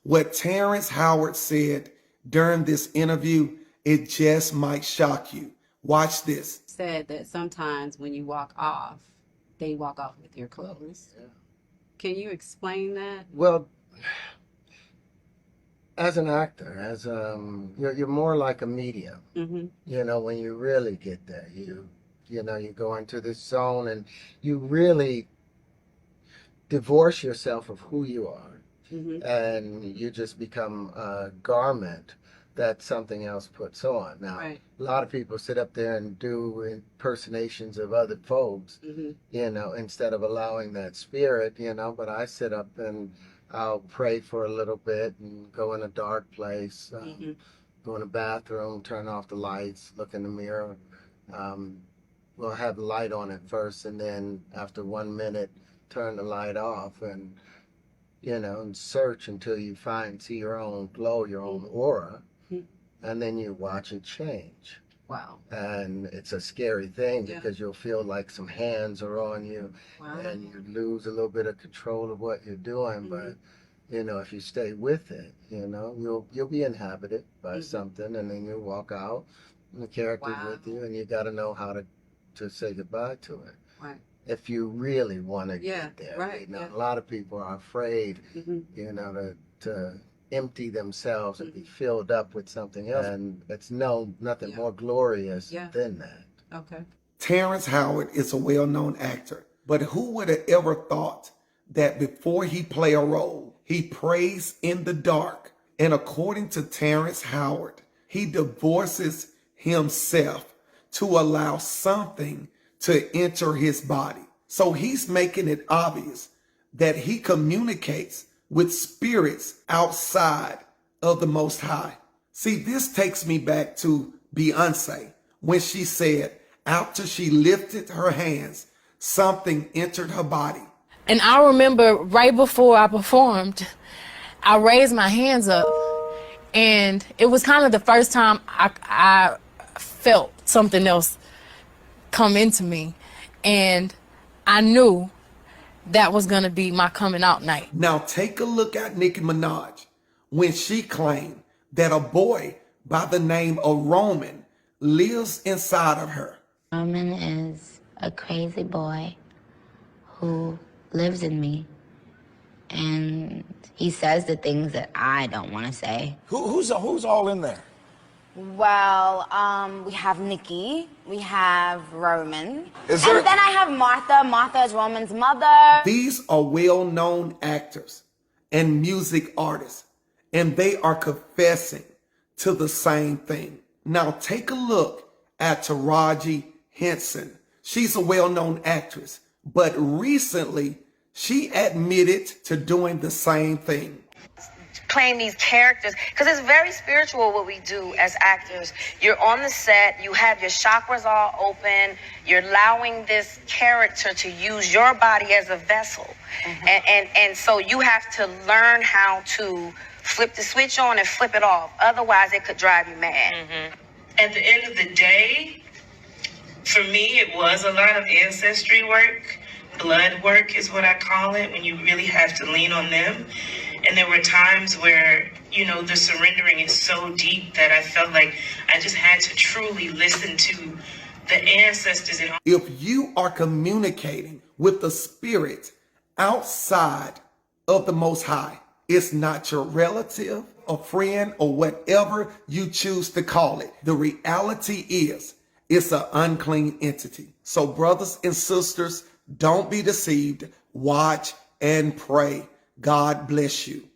What Terrence Howard said during this interview, it just might shock you. Watch this. Said that sometimes when you walk off, they walk off with your clothes. Yeah. Can you explain that? Well, as an actor, you're more like a medium. Mm-hmm. You know, when you really get there, you go into this zone and you really divorce yourself of who you are, Mm-hmm. and you just become a garment that something else puts on. Now, Right. a lot of people sit up there and do impersonations of other folks, Mm-hmm. instead of allowing that spirit, but I sit up and I'll pray for a little bit and go in a dark place, Mm-hmm. go in the bathroom, turn off the lights, look in the mirror. We'll have the light on at first, and then after 1 minute, turn the light off and, and search until you see your own glow, your own aura, and then you watch it change. Wow. And it's a scary thing Yeah. because you'll feel like some hands are on you, Wow. and you lose a little bit of control of what you're doing. But if you stay with it, you'll be inhabited by something, and then you'll walk out, and the character's Wow. with you, and you got to know how to say goodbye to it. Right. If you really want to Yeah, get there, right, yeah. a lot of people are afraid, Mm-hmm. to empty themselves and be filled up with something else, and it's nothing Yeah. more glorious Yeah. than that. Okay. Terrence Howard is a well-known actor, but who would have ever thought that before he play a role, he prays in the dark? And according to Terrence Howard, he divorces himself to allow something to enter his body. So he's making it obvious that he communicates with spirits outside of the Most High. See, this takes me back to Beyonce when she said, after she lifted her hands, something entered her body. And I remember right before I performed, I raised my hands up, and it was kind of the first time I felt something else come into me, and I knew that was going to be my coming out night. Now take a look at Nicki Minaj when she claimed that a boy by the name of Roman lives inside of her. Roman is a crazy boy who lives in me, and he says the things that I don't want to say. Who's all in there? Well, we have Nikki, we have Roman, Is there- and then I have Martha. Martha is Roman's mother. These are well-known actors and music artists, and they are confessing to the same thing. Now take a look at Taraji Henson. She's a well-known actress, but recently she admitted to doing the same thing. Playing these characters, because it's very spiritual what we do as actors. You're on the set, you have your chakras all open, you're allowing this character to use your body as a vessel. And so you have to learn how to flip the switch on and flip it off. Otherwise it could drive you mad. At the end of the day, for me, it was a lot of ancestry work. Blood work is what I call it, when you really have to lean on them. And there were times where, the surrendering is so deep that I felt like I just had to truly listen to the ancestors. And If you are communicating with the spirit outside of the Most High, it's not your relative, a friend, or whatever you choose to call it. The reality is, it's an unclean entity. So brothers and sisters, don't be deceived. Watch and pray. God bless you.